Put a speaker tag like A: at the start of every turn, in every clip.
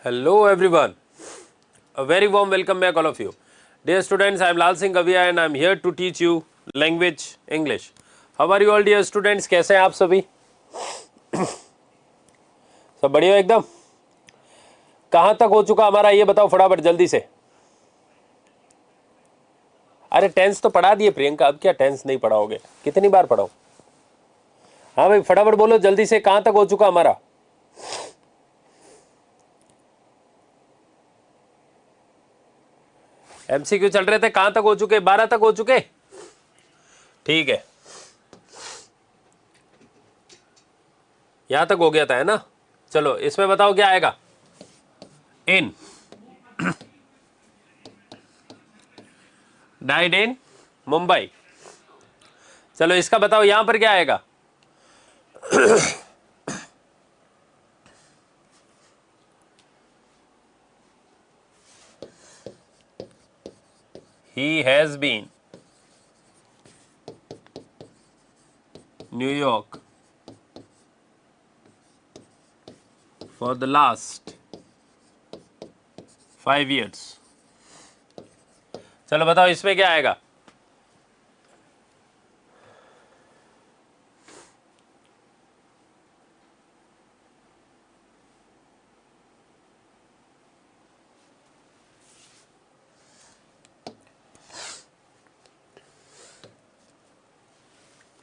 A: Hello everyone, a very warm welcome back all of you. Dear students, I am Lal Singh Gavia and I am here to teach you language English. How are you all dear students? कैसे हैं आप सभी? सब बढ़िया एकदम? कहाँ तक हो चुका हमारा ये बताओ फटाफट जल्दी से. अरे टेंस तो पढ़ा दिए प्रियंका, अब क्या टेंस नहीं पढ़ाओगे? कितनी बार पढ़ाओ? हाँ भाई फटाफट बोलो जल्दी से, कहाँ तक हो चुका हमारा? एमसीक्यू चल रहे थे, कहां तक हो चुके? 12 तक हो चुके? ठीक है, यहां तक हो गया था है ना? चलो इसमें बताओ क्या आएगा? इन डाइड इन मुंबई. चलो इसका बताओ यहां पर क्या आएगा? He has been New York for the last 5 years. चलो बताओ इसमें क्या आएगा?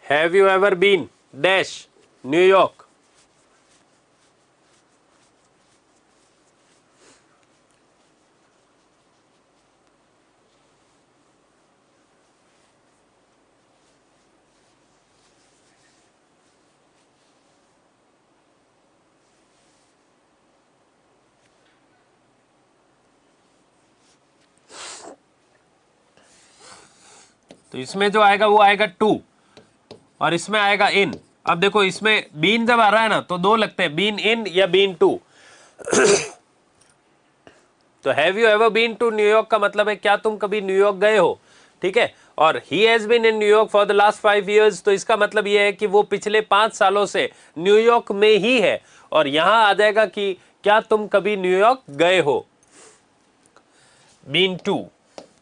A: Have you ever been dash New York? तो इसमें जो आएगा वो आएगा टू और इसमें आएगा इन. अब देखो इसमें बीन जब आ रहा है ना तो दो लगते हैं, बीन इन या बीन टू. तो have you ever been to New York का मतलब है क्या तुम कभी न्यूयॉर्क गए हो, ठीक है. और he has been in New York for the last 5 years, तो इसका मतलब यह है कि वो पिछले 5 सालों से न्यूयॉर्क में ही है. और यहां आ जाएगा कि क्या तुम कभी न्यूयॉर्क गए हो. बीन टू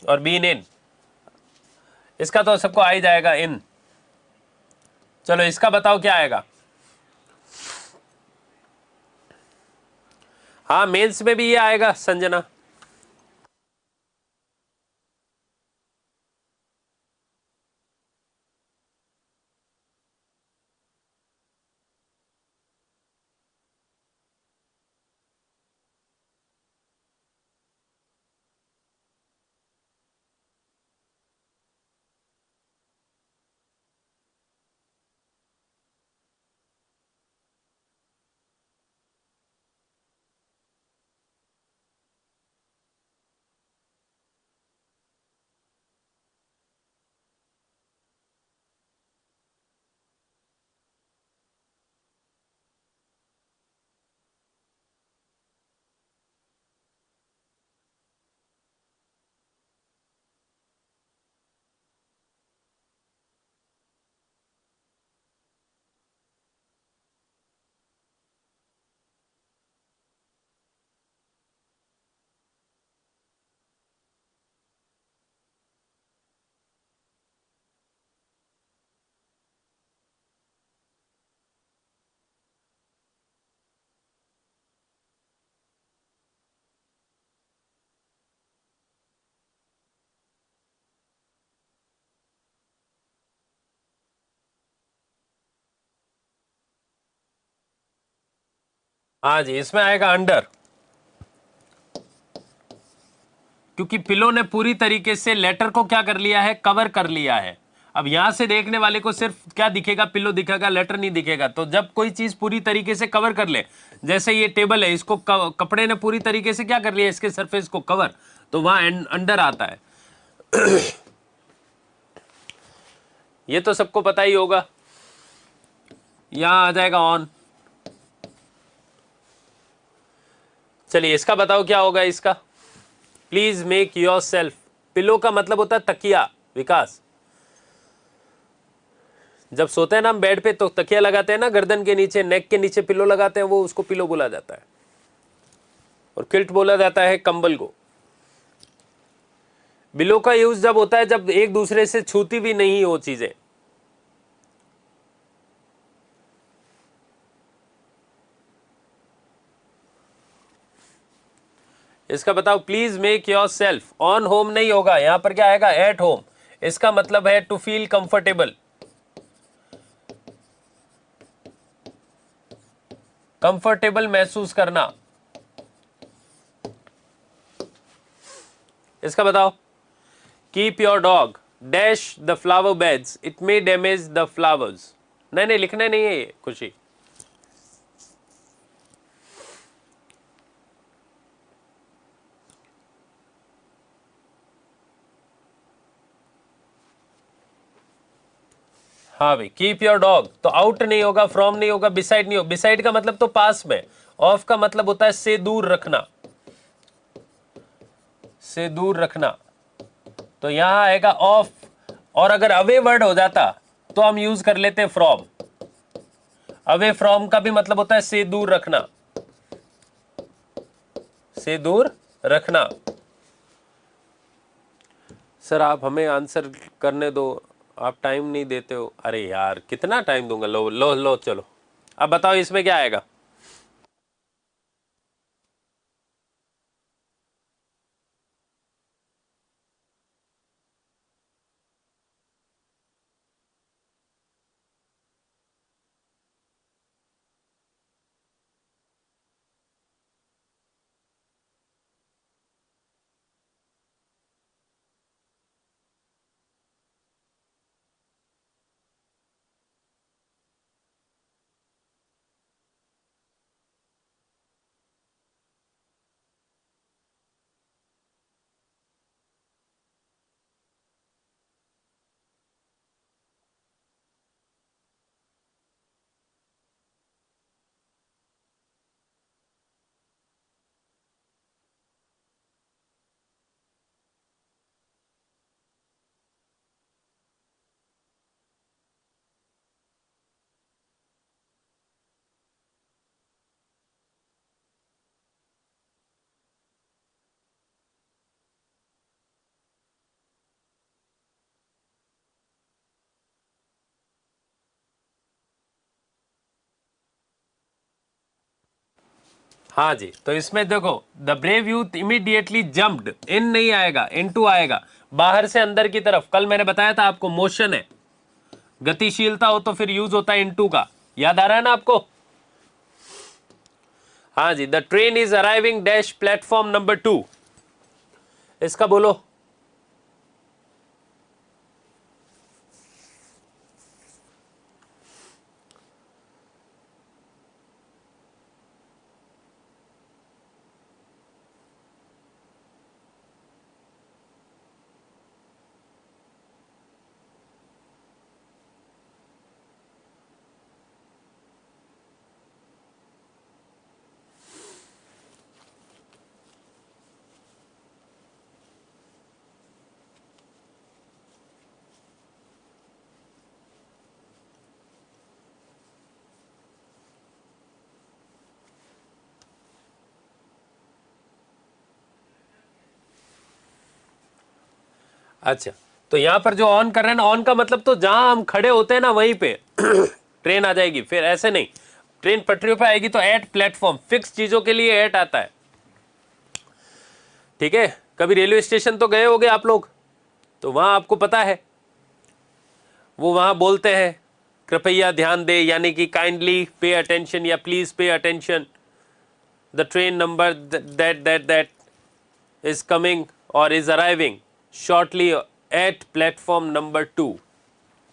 A: और बीन इन, इसका तो सबको आ ही जाएगा इन. चलो इसका बताओ क्या आएगा? हाँ मेंस में भी ये आएगा संजना. हाँ जी इसमें आएगा अंडर, क्योंकि पिलो ने पूरी तरीके से लेटर को क्या कर लिया है, कवर कर लिया है. अब यहां से देखने वाले को सिर्फ क्या दिखेगा, पिलो दिखेगा, लेटर नहीं दिखेगा. तो जब कोई चीज पूरी तरीके से कवर कर ले, जैसे ये टेबल है, इसको कपड़े ने पूरी तरीके से क्या कर लिया, इसके सरफेस को कवर, तो वहां अंडर आता है. ये तो सबको पता ही होगा. यहां आ जाएगा ऑन. चलिए इसका बताओ क्या होगा इसका? Please make your self. Pillow का मतलब होता है तकिया. विकास, जब सोते हैं ना हम बेड पे तो तकिया लगाते हैं ना गर्दन के नीचे, नेक के नीचे पिलो लगाते हैं, वो उसको पिलो बोला जाता है. और क्विल्ट बोला जाता है कंबल को। बिलो का यूज जब होता है जब एक दूसरे से छूती भी नहीं हो चीजें। इसका बताओ, please make your self. On home नहीं होगा, यहां पर क्या आएगा, एट होम। इसका मतलब है टू फील कंफर्टेबल, कंफर्टेबल महसूस करना। इसका बताओ, keep your dog dash the flower beds, it may damage the flowers. नहीं नहीं, लिखने नहीं है ये खुशी। हाँ भाई, कीप योर डॉग तो आउट नहीं होगा, फ्रॉम नहीं होगा, बिसाइड नहीं होगा। बिसाइड का मतलब तो पास में, ऑफ का मतलब होता है से दूर रखना, से दूर रखना। तो यहां आएगा ऑफ। और अगर अवे वर्ड हो जाता तो हम यूज कर लेते फ्रॉम। अवे फ्रॉम का भी मतलब होता है से दूर रखना, से दूर रखना। सर आप हमें आंसर करने दो, आप टाइम नहीं देते हो। अरे यार कितना टाइम दूंगा, लो लो लो चलो। अब बताओ इसमें क्या आएगा। हाँ जी, तो इसमें देखो, the brave youth immediately jumped, in नहीं आएगा, इनटू आएगा, बाहर से अंदर की तरफ। कल मैंने बताया था आपको, मोशन है, गतिशीलता हो तो फिर यूज होता है इनटू का। याद आ रहा है ना आपको। हाँ जी, the train is arriving dash platform number 2। इसका बोलो। अच्छा, तो यहां पर जो ऑन कर रहे हैं ना, ऑन का मतलब तो जहां हम खड़े होते हैं ना वहीं पे ट्रेन आ जाएगी। फिर ऐसे नहीं, ट्रेन पटरियों पे आएगी तो एट प्लेटफॉर्म, फिक्स चीजों के लिए एट आता है। ठीक है, कभी रेलवे स्टेशन तो गए होगे आप लोग, तो वहां आपको पता है वो वहां बोलते हैं कृपया ध्यान दे, यानी कि काइंडली पे अटेंशन या please pay attention, the train number that that that is coming और is arriving shortly at platform number 2।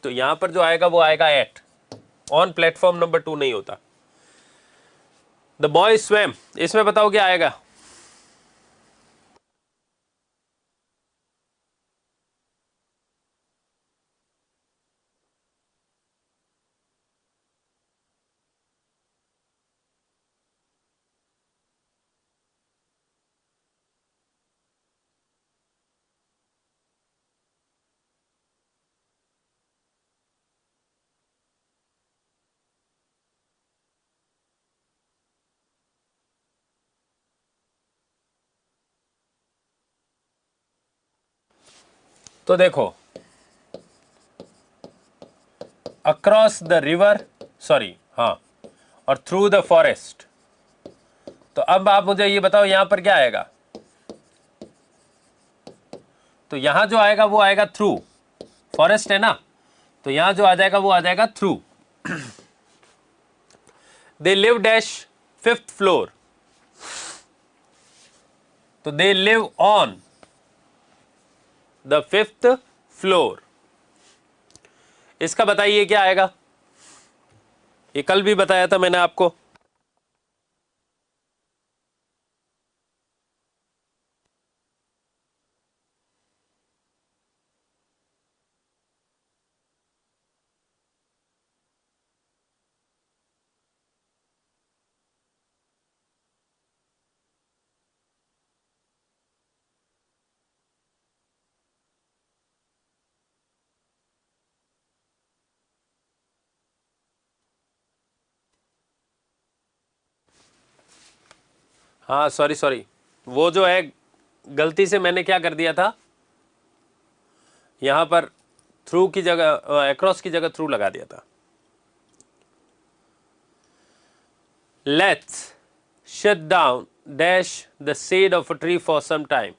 A: तो यहां पर जो आएगा वो आएगा एट, ऑन प्लेटफॉर्म नंबर 2 नहीं होता। द बॉय स्वैम, इसमें बताओ क्या आएगा। तो देखो, अक्रॉस द रिवर, सॉरी हाँ, और थ्रू द फॉरेस्ट। तो अब आप मुझे ये बताओ यहां पर क्या आएगा? तो यहां जो आएगा वो आएगा थ्रू, फॉरेस्ट है ना, तो यहां जो आ जाएगा वो आ जाएगा through. They live dash fifth floor, तो they live on the fifth floor. इसका बताइए क्या आएगा? ये कल भी बताया था मैंने आपको। हाँ सॉरी सॉरी, वो जो है गलती से मैंने क्या कर दिया था, यहां पर थ्रू की जगह अक्रॉस की जगह थ्रू लगा दिया था। Let's shut down dash the shade of a tree for some time.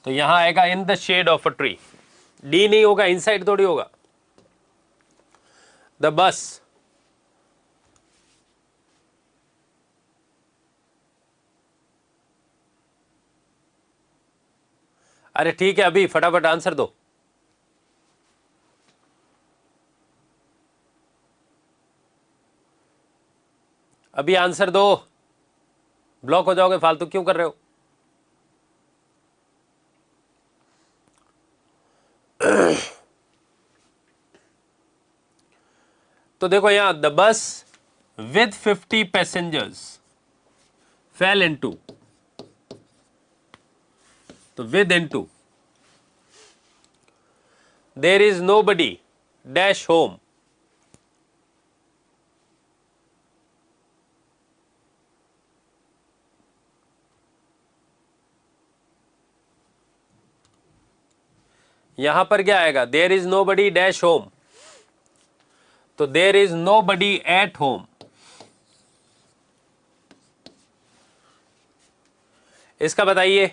A: तो यहां आएगा in the shade of a tree, D नहीं होगा, इनसाइड थोड़ी होगा। द बस अरे ठीक है, अभी फटाफट आंसर दो। अभी आंसर दो, ब्लॉक हो जाओगे, फालतू क्यों कर रहे हो? तो देखो यहां, the bus with 50 passengers fell into, तो with into there is nobody dash home. यहां पर क्या आएगा? There is nobody dash home, तो there is nobody at home. इसका बताइए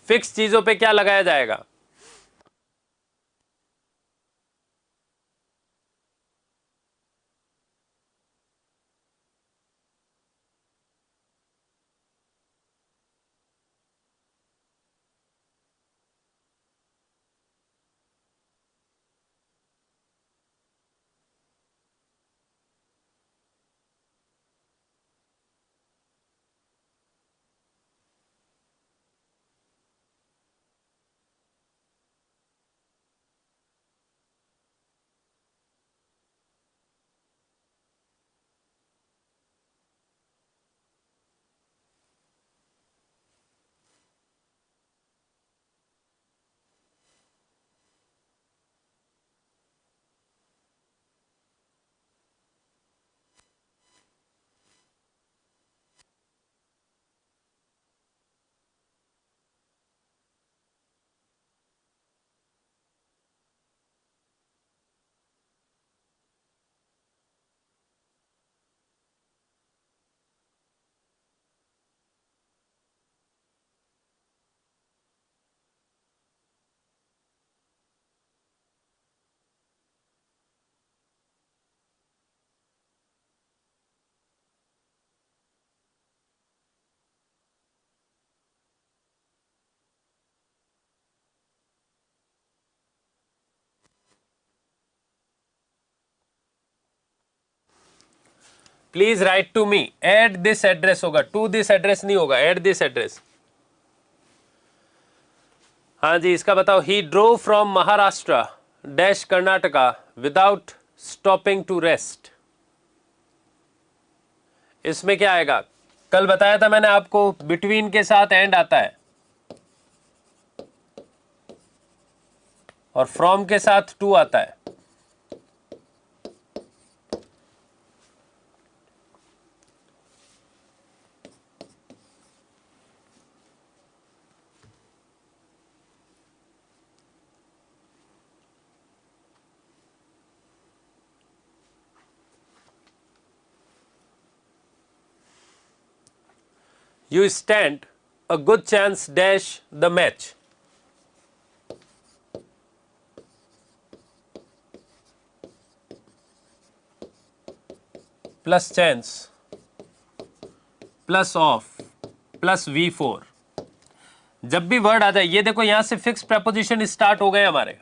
A: फिक्स चीजों पे क्या लगाया जाएगा? Please write to me, at this address होगा, टू दिस एड्रेस नहीं होगा, एट दिस एड्रेस। हाँ जी, इसका बताओ। He drove from Maharashtra dash Karnataka without stopping to rest. इसमें क्या आएगा, कल बताया था मैंने आपको, बिटवीन के साथ एंड आता है और फ्रॉम के साथ टू आता है। You stand a good chance dash the match. Plus chance plus of plus V4। जब भी वर्ड आ जाए, ये देखो यहां से फिक्स प्रेपोजिशन स्टार्ट हो गए हमारे।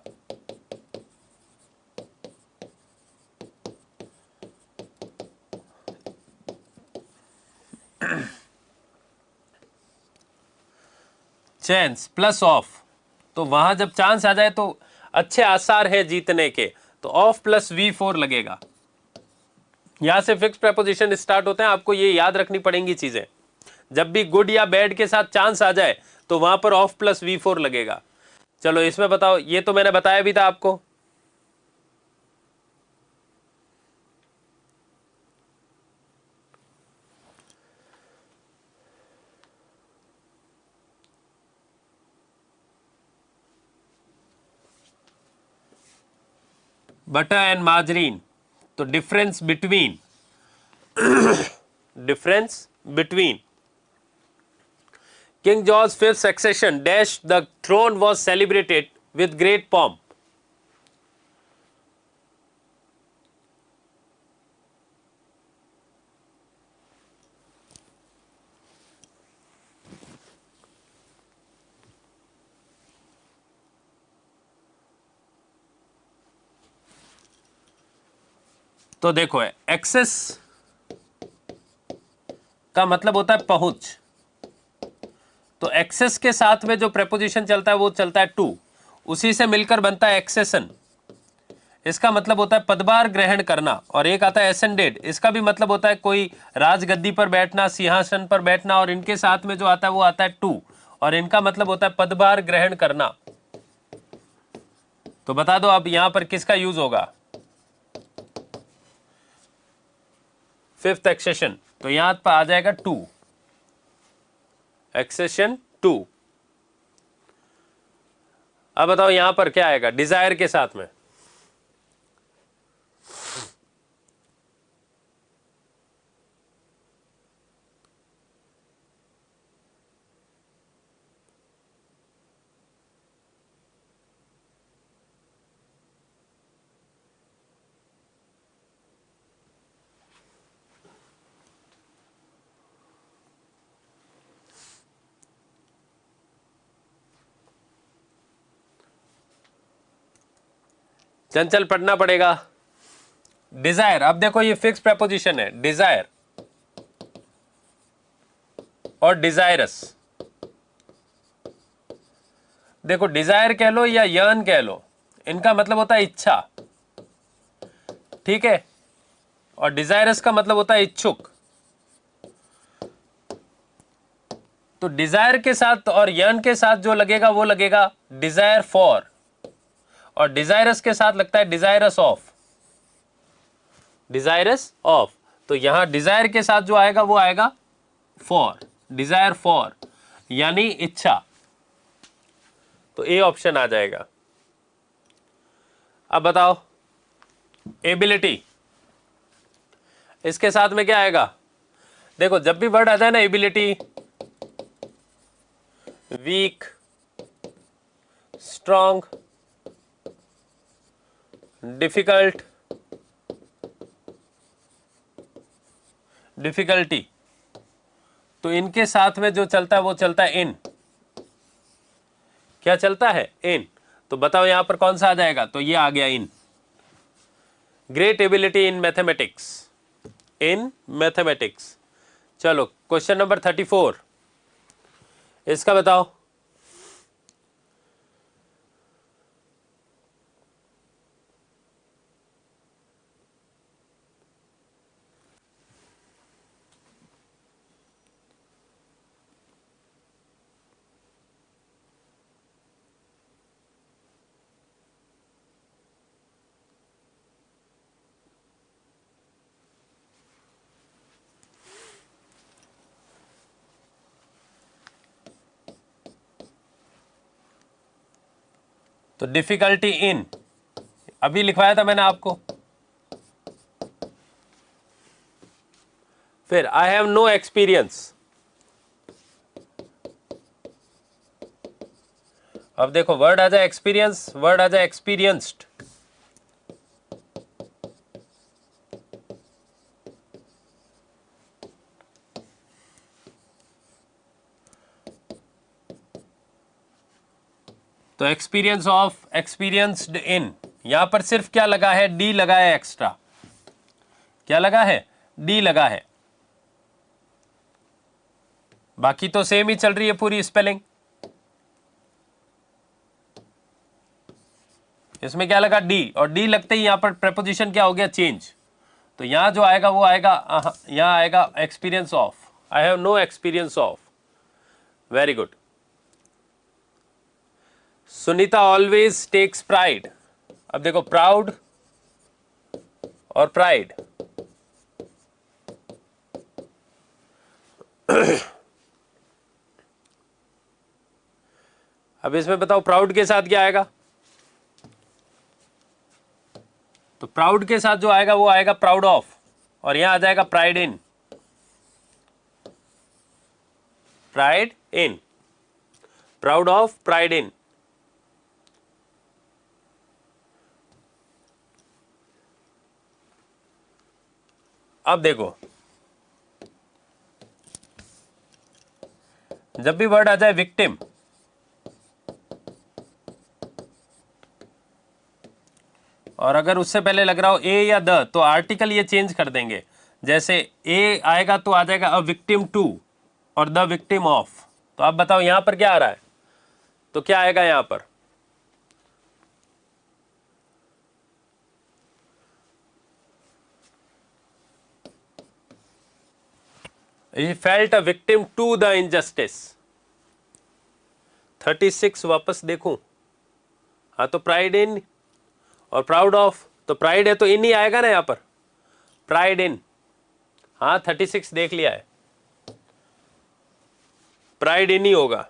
A: चांस प्लस ऑफ, तो वहां जब चांस आ जाए तो अच्छे आसार है जीतने के, तो ऑफ प्लस V4 लगेगा। यहां से फिक्स प्रेपोजिशन स्टार्ट होते हैं, आपको ये याद रखनी पड़ेंगी चीजें। जब भी गुड या बैड के साथ चांस आ जाए तो वहां पर ऑफ प्लस V4 लगेगा। चलो इसमें बताओ, ये तो मैंने बताया भी था आपको। बटर एंड मार्जरीन, तो difference between King George fifth succession dash the throne was celebrated with great pomp. तो देखो है, एक्सेस का मतलब होता है पहुंच, तो एक्सेस के साथ में जो प्रेपोजिशन चलता है वो चलता है टू, उसी से मिलकर बनता है एक्सेशन। इसका मतलब होता है पदभार ग्रहण करना। और एक आता है एसेंडेड, इसका भी मतलब होता है कोई राजगद्दी पर बैठना, सिंहासन पर बैठना, और इनके साथ में जो आता है वो आता है टू, और इनका मतलब होता है पदभार ग्रहण करना। तो बता दो अब यहां पर किसका यूज होगा, फिफ्थ एक्सेशन, तो यहां पर आ जाएगा टू, एक्सेशन टू। अब बताओ यहां पर क्या आएगा डिजायर के साथ में, चंचल पढ़ना पड़ेगा। डिजायर, अब देखो ये फिक्स प्रेपोजिशन है, डिजायर और डिजायरस। देखो डिजायर कह लो या यर्न कह लो, इनका मतलब होता है इच्छा, ठीक है, और डिजायरस का मतलब होता है इच्छुक। तो डिजायर के साथ और यर्न के साथ जो लगेगा वो लगेगा डिजायर फॉर, और डिजायरस के साथ लगता है डिजायरस ऑफ, डिजायरस ऑफ। तो यहां डिजायर के साथ जो आएगा वो आएगा फॉर, डिजायर फॉर यानी इच्छा, तो ए ऑप्शन आ जाएगा। अब बताओ एबिलिटी, इसके साथ में क्या आएगा, देखो जब भी वर्ड आ जाए ना ability, weak, strong, difficult, difficulty, तो इनके साथ में जो चलता है वो चलता है इन। क्या चलता है, इन। तो बताओ यहां पर कौन सा आ जाएगा, तो ये आ गया in. Great ability in mathematics, in mathematics. चलो क्वेश्चन नंबर 34, इसका बताओ। तो डिफिकल्टी इन अभी लिखवाया था मैंने आपको। फिर आई हैव नो एक्सपीरियंस। अब देखो वर्ड आ जाए एक्सपीरियंस, वर्ड आ जाए एक्सपीरियंस्ड। तो एक्सपीरियंस ऑफ, एक्सपीरियंस्ड इन, यहां पर सिर्फ क्या लगा है, डी लगा है एक्स्ट्रा। क्या लगा है, डी लगा है। बाकी तो सेम ही चल रही है पूरी स्पेलिंग। इसमें क्या लगा, डी, और डी लगते ही यहां पर प्रेपोजिशन क्या हो गया, चेंज। तो यहां जो आएगा वो आएगा, यहां आएगा experience of. I have no experience of. Very good. Sunita always takes pride. अब देखो प्राउड और प्राइड, अब इसमें बताओ प्राउड के साथ क्या आएगा। तो प्राउड के साथ जो आएगा वो आएगा प्राउड ऑफ, और यहां आ जाएगा pride in. Pride in, proud of, pride in. अब देखो जब भी वर्ड आ जाए विक्टिम, और अगर उससे पहले लग रहा हो ए या द, तो आर्टिकल ये चेंज कर देंगे। जैसे ए आएगा तो आ जाएगा अ विक्टिम टू और द विक्टिम ऑफ। तो आप बताओ यहां पर क्या आ रहा है, तो क्या आएगा यहां पर, he felt a victim to the injustice। 36 वापस देखूं, हाँ तो प्राइड इन और प्राउड ऑफ, तो प्राइड है तो इन ही आएगा ना यहां पर, प्राइड इन। हाँ 36 देख लिया है, प्राइड इन ही होगा।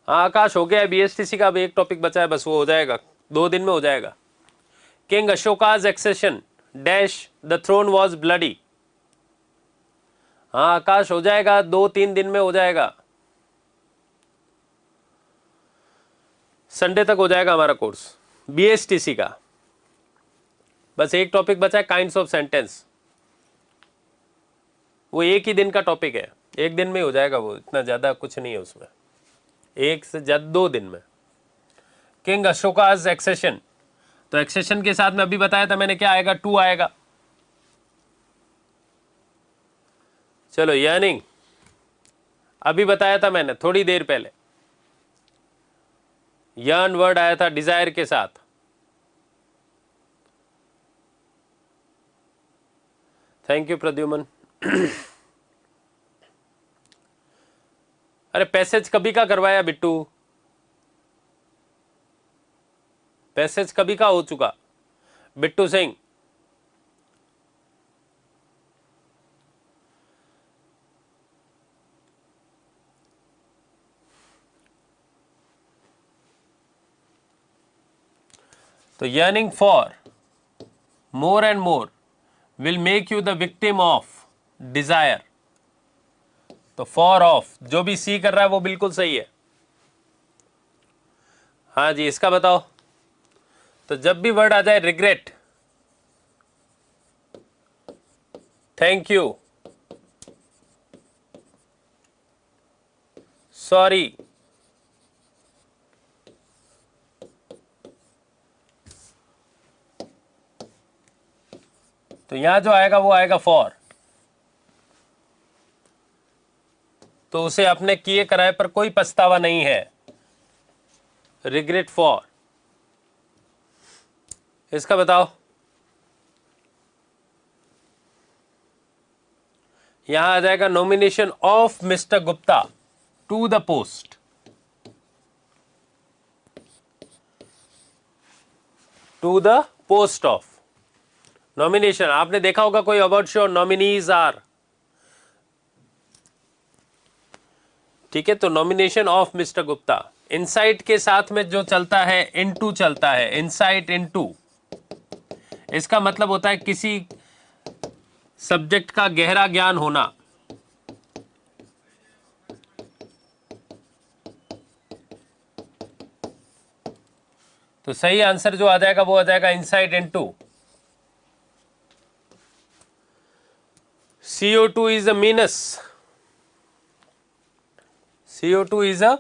A: हाँ आकाश हो गया है बीएसटीसी का, अब एक टॉपिक बचा है बस, वो हो जाएगा 2 दिन में हो जाएगा। King Ashoka's accession dash the throne was bloody. हाँ आकाश हो जाएगा, 2-3 दिन में हो जाएगा, संडे तक हो जाएगा हमारा कोर्स बीएसटीसी का। बस एक टॉपिक बचा है, काइंड्स ऑफ सेंटेंस, वो एक ही दिन का टॉपिक है, एक दिन में हो जाएगा, वो इतना ज्यादा कुछ नहीं है उसमें, 1 से ज्यादा 2 दिन में। किंग अशोकाज एक्सेशन, तो एक्सेशन के साथ में अभी बताया था मैंने क्या आएगा, टू आएगा। चलो यर्निंग अभी बताया था मैंने थोड़ी देर पहले, यर्न वर्ड आया था डिजायर के साथ। Thank you Pradyuman. अरे पैसेज कभी का करवाया बिट्टू, पैसेज कभी का हो चुका बिट्टू सिंह। तो yearning for more and more will make you the victim of desire। तो for of जो भी सी कर रहा है वो बिल्कुल सही है। हाँ जी इसका बताओ। तो जब भी वर्ड आ जाए रिग्रेट, थैंक यू, सॉरी, तो यहां जो आएगा वो आएगा फॉर। तो उसे अपने किए कराए पर कोई पछतावा नहीं है, रिग्रेट फॉर। इसका बताओ। यहां आ जाएगा nomination of mister Gupta to the post, to the post of nomination. आपने देखा होगा कोई अवार्ड शो, नॉमिनीज आर, ठीक है, तो nomination of mister Gupta. Insight के साथ में जो चलता है इनटू चलता है, इनसाइट इनटू, इसका मतलब होता है किसी सब्जेक्ट का गहरा ज्ञान होना। तो सही आंसर जो आ जाएगा वो आ जाएगा insight into. CO2 is a menace. CO2 is a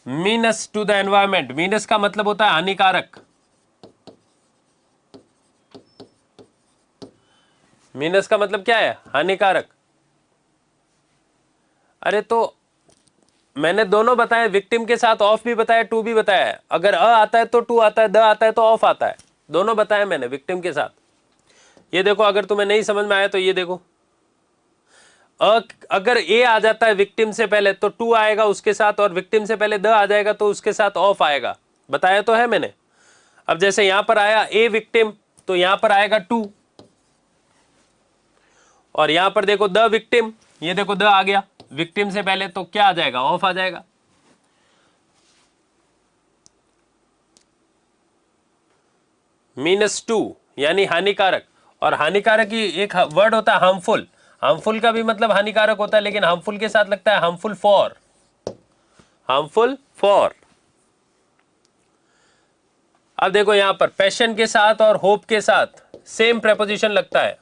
A: menace to the environment. menace का मतलब होता है हानिकारक। menace का मतलब क्या है? हानिकारक। अरे तो मैंने दोनों बताए, विक्टिम के साथ ऑफ भी बताया, टू भी बताया। अगर अ आता है तो टू आता है, द आता है तो ऑफ आता है। दोनों बताए मैंने विक्टिम के साथ। ये देखो, अगर तुम्हें नहीं समझ में आया तो ये देखो, अगर ए आ जाता है विक्टिम से पहले तो टू आएगा उसके साथ, और विक्टिम से पहले द आ जाएगा तो उसके साथ ऑफ आएगा। बताया तो है मैंने। अब जैसे यहां पर आया ए विक्टिम, तो यहां पर आएगा टू, और यहां पर देखो द विक्टिम, ये देखो द आ गया विक्टिम से पहले, तो क्या आ जाएगा? ऑफ आ जाएगा। मीनस टू यानी हानिकारक, और हानिकारक ही एक वर्ड होता है हार्मफुल। हार्मफुल का भी मतलब हानिकारक होता है, लेकिन हार्मफुल के साथ लगता है हार्मफुल फॉर। Harmful for. अब देखो यहां पर पैशन के साथ और होप के साथ सेम प्रेपोजिशन लगता है।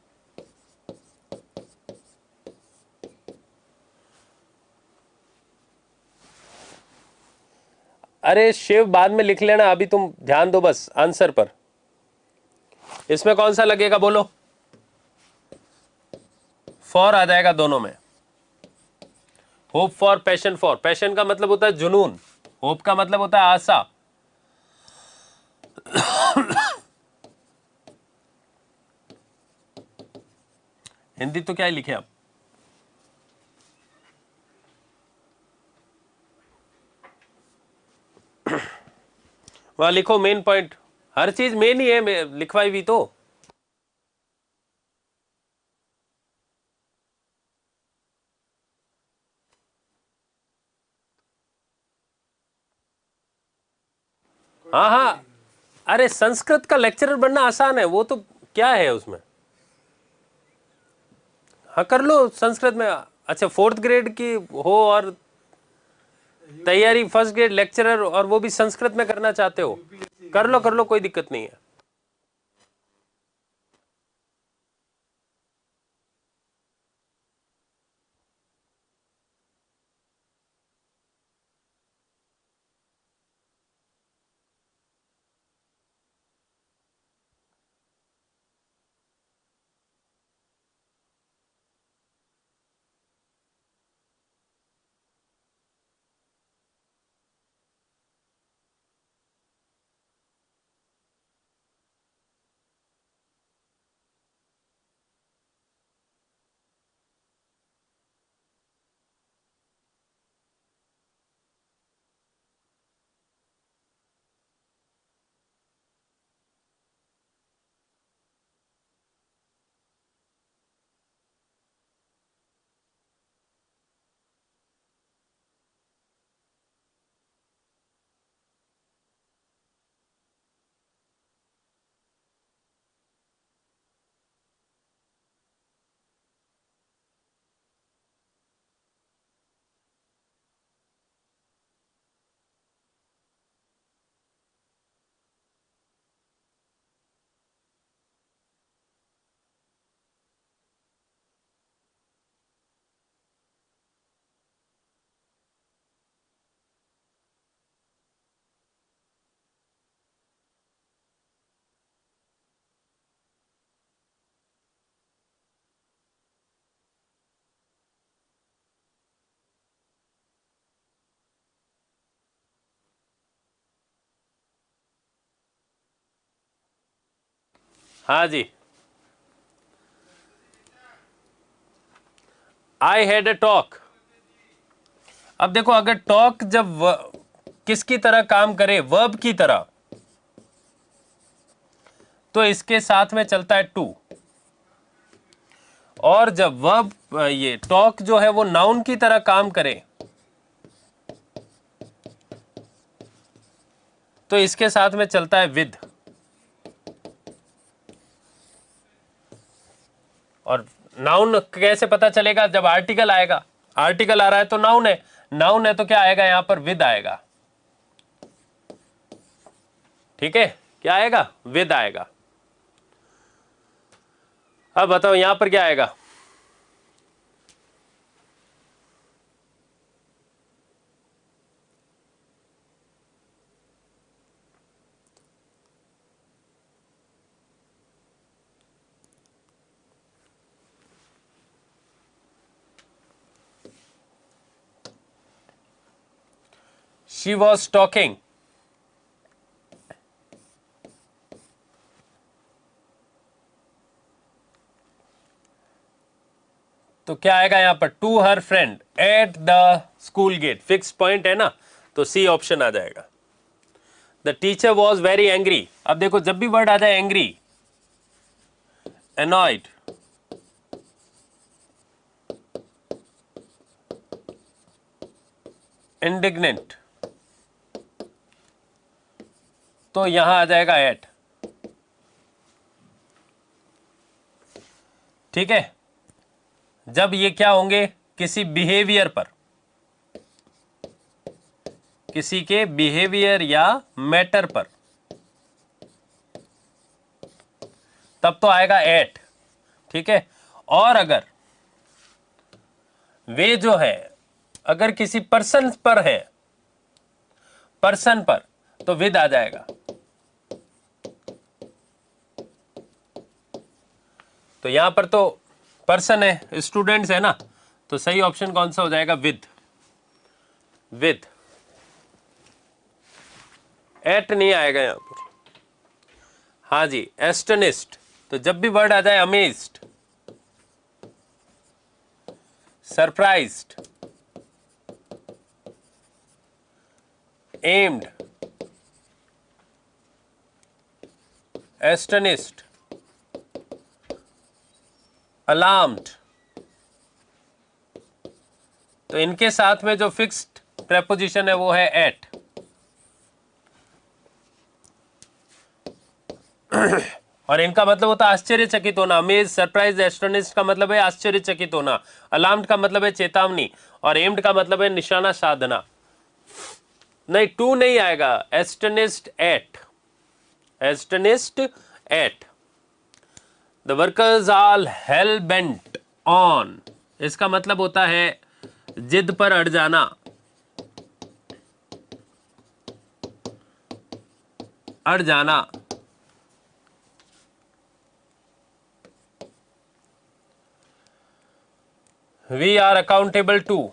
A: अरे शिव बाद में लिख लेना, अभी तुम ध्यान दो बस आंसर पर। इसमें कौन सा लगेगा बोलो? फॉर आ जाएगा दोनों में। Hope for, passion for. Passion का मतलब होता है जुनून, होप का मतलब होता है आशा। हिंदी तो क्या ही लिखे आप। वहां लिखो मेन पॉइंट, हर चीज मेन ही है लिखवाई भी तो। हाँ हाँ, अरे संस्कृत का लेक्चरर बनना आसान है, वो तो क्या है उसमें। हाँ कर लो संस्कृत में। अच्छा, 4th ग्रेड की हो और तैयारी, 1st ग्रेड लेक्चरर, और वो भी संस्कृत में करना चाहते हो, कर लो, कोई दिक्कत नहीं है। हाँ जी, आई हैड अ टॉक। अब देखो, अगर टॉक जब किसकी तरह काम करे, वर्ब की तरह, तो इसके साथ में चलता है टू। और जब वर्ब, ये टॉक जो है वो नाउन की तरह काम करे, तो इसके साथ में चलता है विद। और नाउन कैसे पता चलेगा? जब आर्टिकल आएगा, आर्टिकल आ रहा है तो नाउन है, नाउन है तो क्या आएगा यहां पर? विद आएगा। ठीक है, क्या आएगा? विद आएगा। अब बताओ यहां पर क्या आएगा? शी वॉज टॉकिंग, तो क्या आएगा यहां पर? To her friend at the school gate. Fix point है ना, तो सी ऑप्शन आ जाएगा। The teacher was very angry. अब देखो जब भी वर्ड आ जाए एंग्री, annoyed, indignant, तो यहां आ जाएगा एट। ठीक है, जब ये क्या होंगे? किसी बिहेवियर पर, किसी के बिहेवियर या मैटर पर, तब तो आएगा एट। ठीक है, और अगर वे जो है अगर किसी पर्सन पर है, पर्सन पर, तो विद आ जाएगा। तो यहां पर तो पर्सन है, स्टूडेंट्स है ना, तो सही ऑप्शन कौन सा हो जाएगा? विद। विद, एट नहीं आएगा यहां पर। हाँ जी, एस्टनिस्ट, तो जब भी वर्ड आ जाए अमेज्ड, सरप्राइज्ड, एम्ड, एस्टनिस्ट, अलार्म्ड, तो इनके साथ में जो फिक्स्ड प्रेपोजिशन है वो है एट। और इनका मतलब होता है आश्चर्यचकित होना। अमेज, सरप्राइज, एस्टोनिस्ट का मतलब है आश्चर्यचकित होना, अलार्म्ड का मतलब है चेतावनी, और एम्ड का मतलब है निशाना साधना। नहीं, टू नहीं आएगा, astonished at, astonished at. The workers are hell bent on, इसका मतलब होता है जिद पर अड़ जाना, अड़ जाना। We are accountable to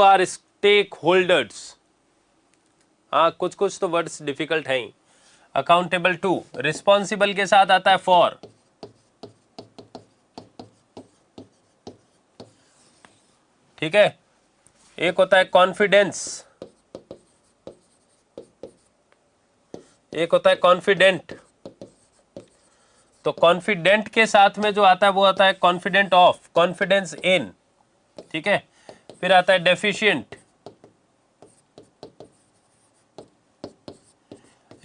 A: our stakeholders. हाँ, कुछ कुछ तो वर्ड्स डिफिकल्ट हैं ही। अकाउंटेबल टू, रिस्पॉन्सिबल के साथ आता है फॉर। ठीक है, एक होता है कॉन्फिडेंस, एक होता है कॉन्फिडेंट। तो कॉन्फिडेंट के साथ में जो आता है वो आता है कॉन्फिडेंट ऑफ, कॉन्फिडेंस इन। ठीक है, फिर आता है डेफिशिएंट,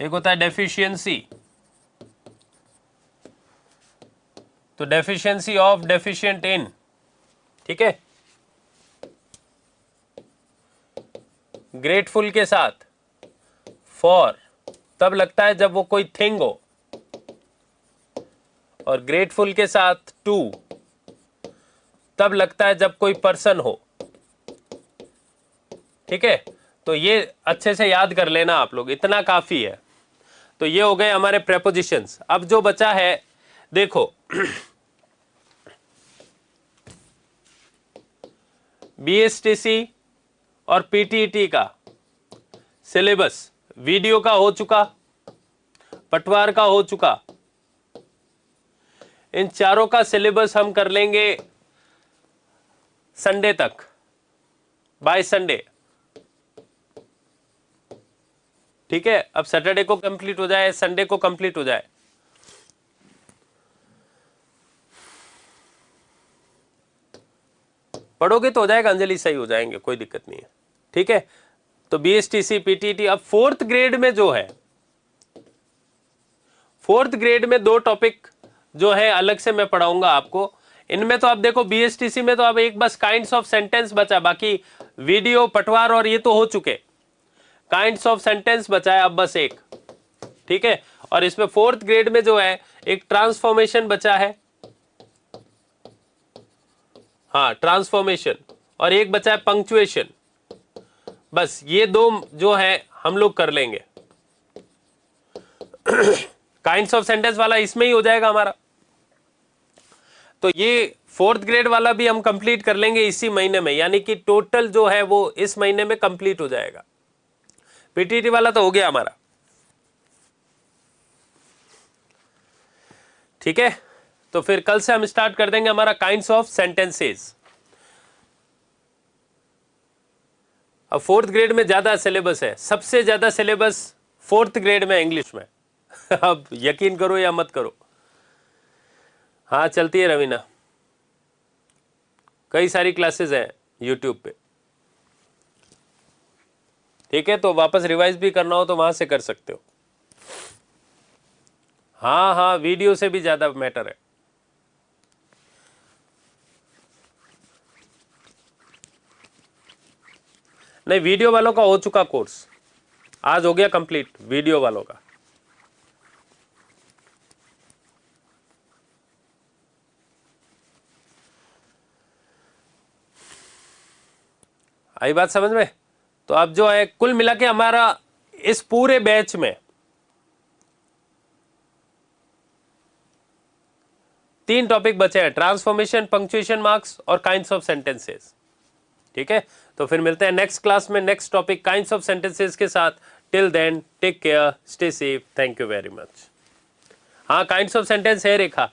A: एक होता है डेफिशिएंसी, तो डेफिशिएंसी ऑफ, डेफिशिएंट इन। ठीक है, ग्रेटफुल के साथ फॉर तब लगता है जब वो कोई थिंग हो, और ग्रेटफुल के साथ टू तब लगता है जब कोई पर्सन हो। ठीक है, तो ये अच्छे से याद कर लेना आप लोग, इतना काफी है। तो ये हो गए हमारे प्रेपोजिशंस। अब जो बचा है देखो, बीएसटीसी और पीटीईटी का सिलेबस वीडियो का हो चुका, पटवार का हो चुका, इन चारों का सिलेबस हम कर लेंगे संडे तक, बाय संडे। ठीक है, अब सैटरडे को कंप्लीट हो जाए, संडे को कंप्लीट हो जाए। पढ़ोगे तो हो जाएगा अंजलि, सही हो जाएंगे, कोई दिक्कत नहीं है। ठीक है, तो BSTC PTT। अब फोर्थ ग्रेड में जो है, फोर्थ ग्रेड में 2 टॉपिक जो है अलग से मैं पढ़ाऊंगा आपको। इनमें तो आप देखो BSTC में तो अब एक बस काइंड्स ऑफ सेंटेंस बचा, बाकी वीडियो, पटवार और ये तो हो चुके। काइंड्स ऑफ सेंटेंस बचा है अब बस एक, ठीक है। और इसमें फोर्थ ग्रेड में जो है एक ट्रांसफॉर्मेशन बचा है, हाँ ट्रांसफॉर्मेशन, और एक बचा है पंक्चुएशन। बस ये 2 जो है हम लोग कर लेंगे। काइंड्स ऑफ सेंटेंस वाला इसमें ही हो जाएगा हमारा। तो ये फोर्थ ग्रेड वाला भी हम कंप्लीट कर लेंगे इसी महीने में, यानी कि टोटल जो है वो इस महीने में कंप्लीट हो जाएगा। PTT वाला तो हो गया हमारा, ठीक है। तो फिर कल से हम स्टार्ट कर देंगे हमारा काइंड्स ऑफ सेंटेंसेस। अब फोर्थ ग्रेड में ज्यादा सिलेबस है, सबसे ज्यादा सिलेबस फोर्थ ग्रेड में इंग्लिश में। अब यकीन करो या मत करो, हाँ चलती है रवीना, कई सारी क्लासेस हैं यूट्यूब पे, ठीक है। तो वापस रिवाइज भी करना हो तो वहां से कर सकते हो। हाँ हाँ, वीडियो से भी ज्यादा मैटर है। नहीं, वीडियो वालों का हो चुका कोर्स, आज हो गया कंप्लीट वीडियो वालों का। आई बात समझ में? तो अब जो है कुल मिला के हमारा इस पूरे बैच में 3 टॉपिक बचे हैं, ट्रांसफॉर्मेशन, पंक्चुएशन मार्क्स और काइंड्स ऑफ सेंटेंसेस, ठीक है। तो फिर मिलते हैं नेक्स्ट क्लास में, next topic kinds of sentences के साथ। Till then take care, stay safe, thank you very much. हाँ काइंड्स ऑफ सेंटेंस है रेखा।